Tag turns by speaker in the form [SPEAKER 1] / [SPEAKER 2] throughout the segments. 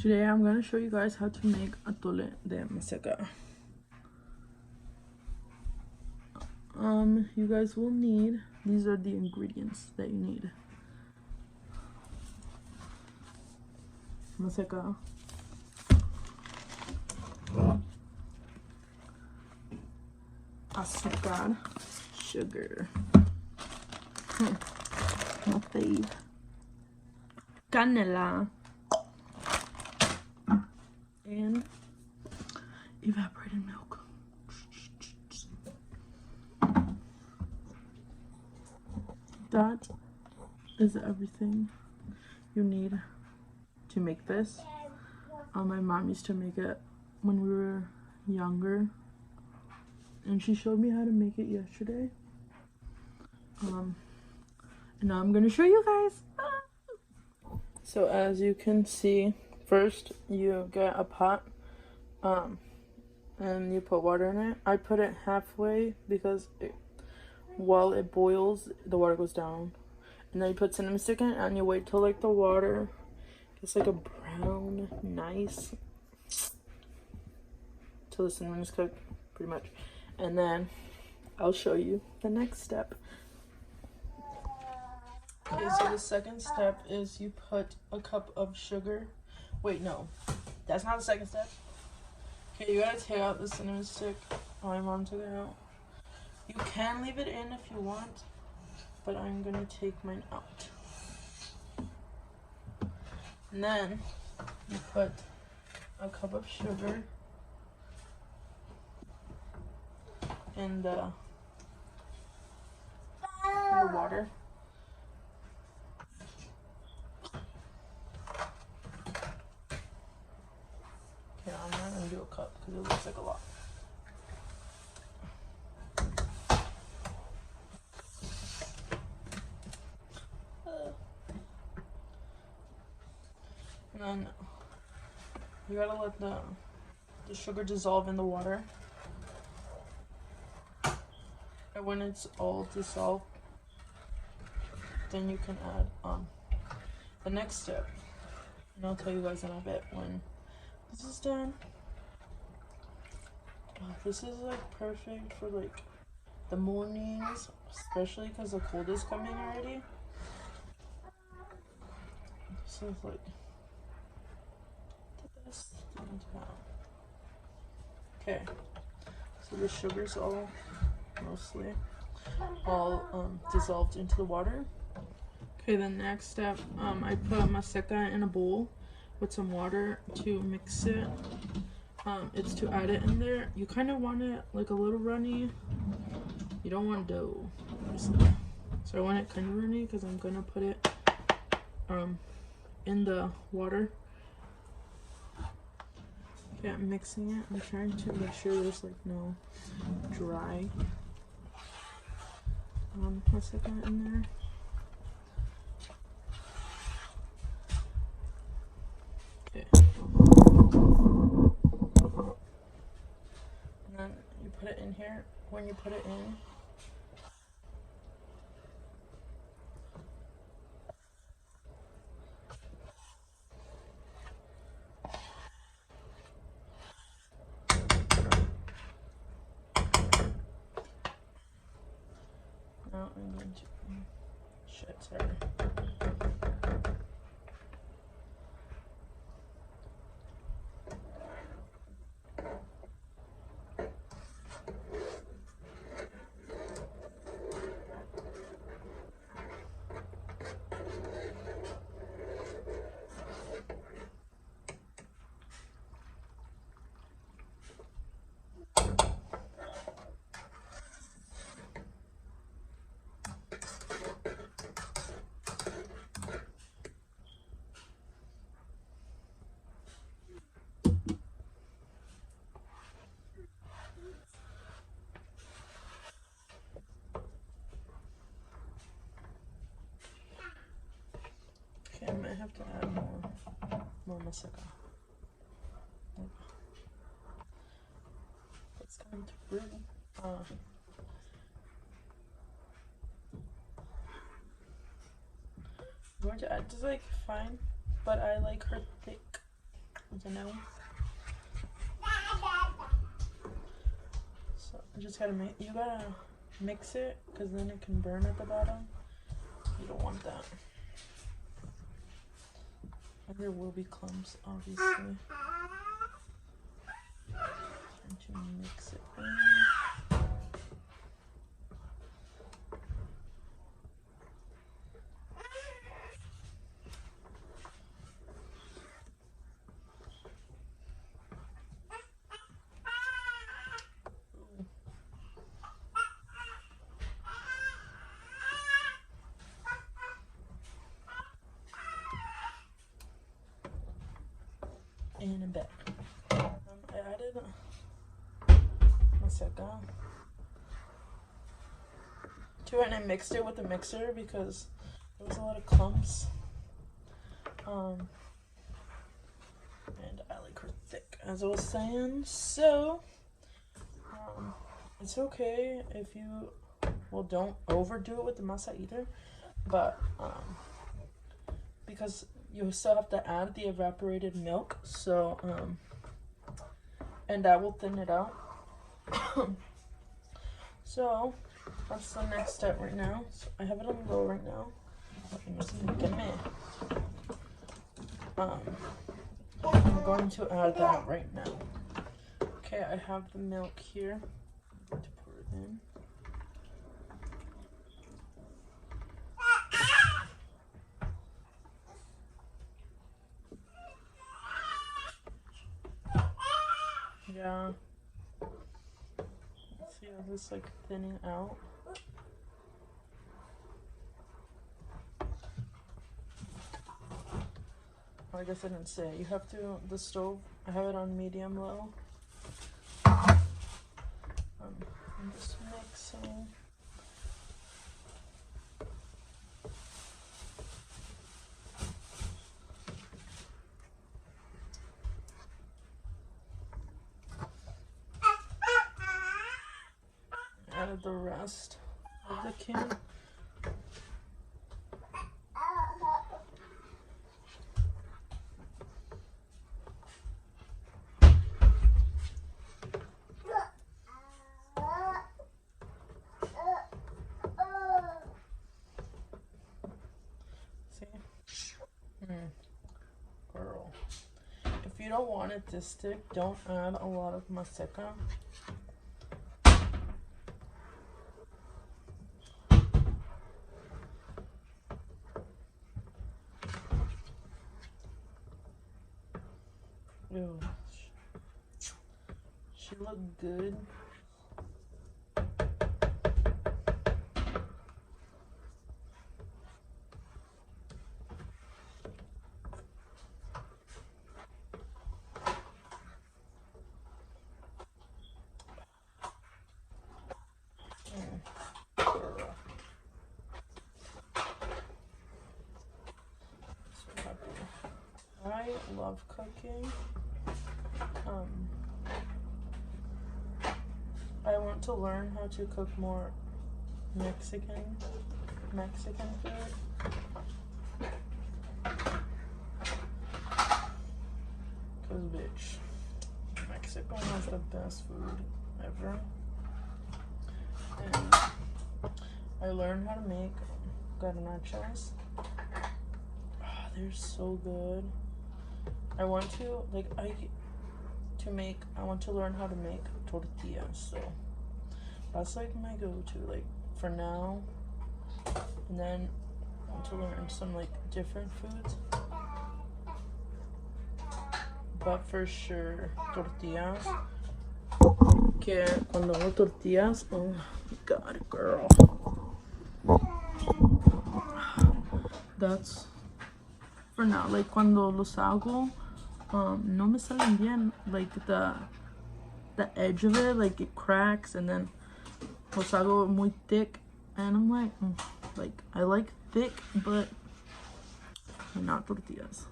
[SPEAKER 1] Today I'm going to show you guys how to make atole de Maseca. You guys will need, these are the ingredients that you need. Maseca, azúcar, sugar, my fave, canela, and evaporated milk. That is everything you need to make this. My mom used to make it when we were younger, and she showed me how to make it yesterday. And now I'm gonna show you guys. So as you can see, first you get a pot, and you put water in it. I put it halfway because while it boils, the water goes down. And then you put cinnamon stick in it, and you wait till like the water gets like a brown, nice, till the cinnamon is cooked, pretty much. And then I'll show you the next step. Okay, so the second step is you put a cup of sugar. Wait, no, that's not the second step. Okay, you gotta take out the cinnamon stick. Oh, my mom took it out. You can leave it in if you want, but I'm gonna take mine out. And then you put a cup of sugar in the water. Okay, I'm not gonna do a cup because it looks like a lot. And then you gotta let the sugar dissolve in the water. And when it's all dissolved, then you can add the next step. And I'll tell you guys in a bit when this is done. Oh, this is like perfect for like the mornings, especially because the cold is coming already. This is like the best thing to have. Okay, so the sugar's all mostly all dissolved into the water. Okay, the next step, I put Maseca in a bowl with some water to mix it. It's to add it in there. You kind of want it like a little runny. You don't want dough, obviously. So I want it kind of runny because I'm gonna put it in the water. Okay, I'm mixing it. I'm trying to make sure there's like no dry Maseca in there. Okay. And then you put it in here. When you put it in, now I'm going to sorry. Okay, I might have to add more Maseca. It's going to brew. I'm going to add just like fine, but I like her thick. you know. So you just gotta you gotta mix it, because then it can burn at the bottom. You don't want that. And there will be clumps, obviously. And to mix it in. And I'm back. I added Maseca to it, and I mixed it with the mixer because there was a lot of clumps. And I like her thick, as I was saying. So it's okay if you, well, don't overdo it with the masa either, but because you still have to add the evaporated milk, so and that will thin it out. So that's the next step right now. So I have it on low right now. I'm going to add that right now. Okay, I have the milk here. I'm going to pour it in. Yeah. Let's see how this like thinning out. I guess I didn't say. You have to, the stove, I have it on medium low. I'm just mixing. Added the rest of the can. Girl. If you don't want it this thick, don't add a lot of Maseca. Ew. She looked good. I love cooking. I want to learn how to cook more Mexican food. Cause bitch, Mexico has the best food ever. And I learned how to make garnachas. They're so good. I want to learn how to make tortillas, so that's like my go-to, like for now. And then I want to learn some like different foods, but for sure tortillas. Que cuando hago tortillas, oh my god, girl, that's for now. Like cuando los hago, no me salen bien. Like the edge of it, like it cracks, and then los hago muy thick, and I'm like I like thick, but not tortillas.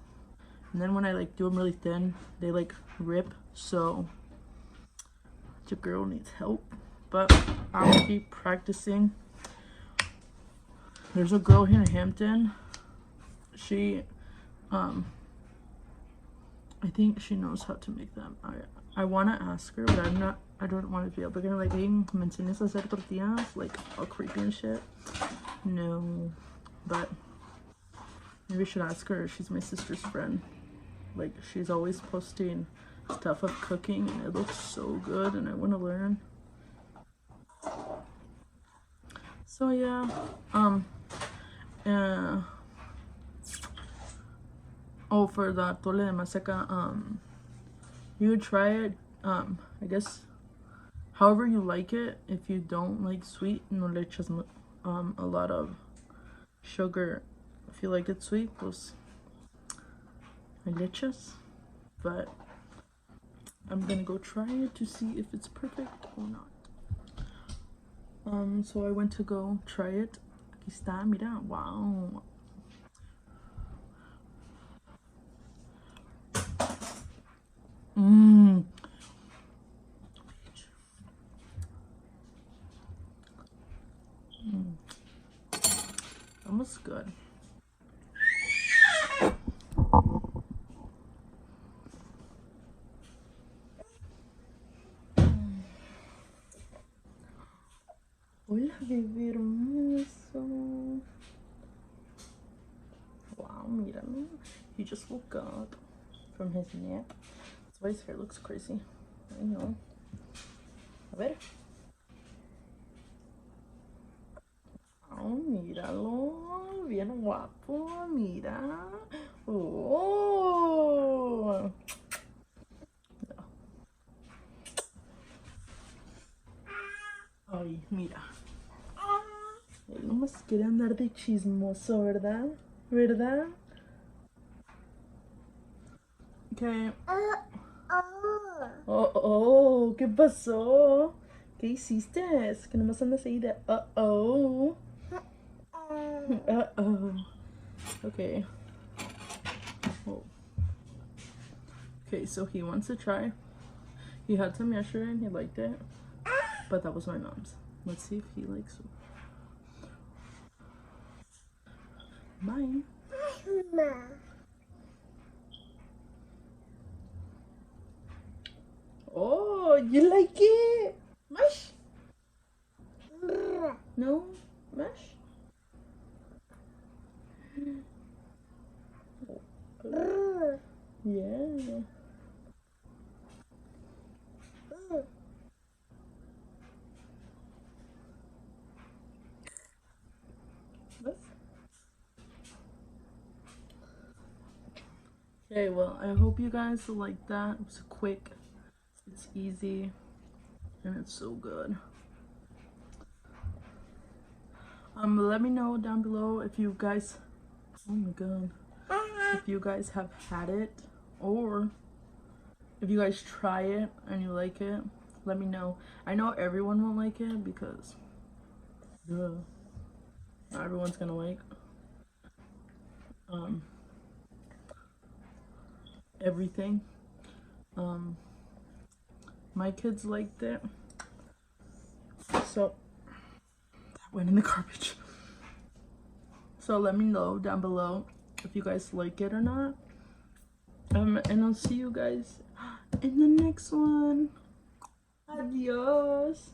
[SPEAKER 1] And then when I like do them really thin, they like rip. So your girl needs help, but I'll keep practicing. There's a girl here in Hampton. She I I think she knows how to make them. I want to ask her, but I don't want to be able to like, hey, me enseñas a hacer tortillas, like all creepy and shit. No, but maybe I should ask her. She's my sister's friend. Like, she's always posting stuff of cooking, and it looks so good, and I want to learn. So yeah, oh, for the atole de Maseca, you would try it, I guess, however you like it. If you don't like sweet, no le echas a lot of sugar. If you like it sweet, pues le echas. But I'm gonna go try it to see if it's perfect or not. So I went to go try it. Aquí está, mira, wow. Almost good. Hola, bebé hermoso. Wow, míralo. He just woke up from his nap. That's why his hair looks crazy. I know. A ver. Oh, míralo. Bien guapo. Mira. Oh. Ay, mira. Él nomás quiere andar de chismoso, ¿verdad? ¿Verdad? Okay. Oh, ¿qué pasó? ¿Qué hiciste? Es que nomás andas ahí de oh. Okay. Oh. Okay, so he wants to try. He had some yesterday and he liked it. But that was my mom's. Let's see if he likes it. Mine. Oh, you like it? Mush? No? Mush? Yeah. Okay, well, I hope you guys like that. It was quick, it's easy, and it's so good. Let me know down below if you guys, oh my god, if you guys have had it, or if you guys try it and you like it. Let me know. I know everyone won't like it because not everyone's gonna like everything. My kids liked it, so that went in the garbage. So let me know down below if you guys like it or not, and I'll see you guys in the next one. Adios.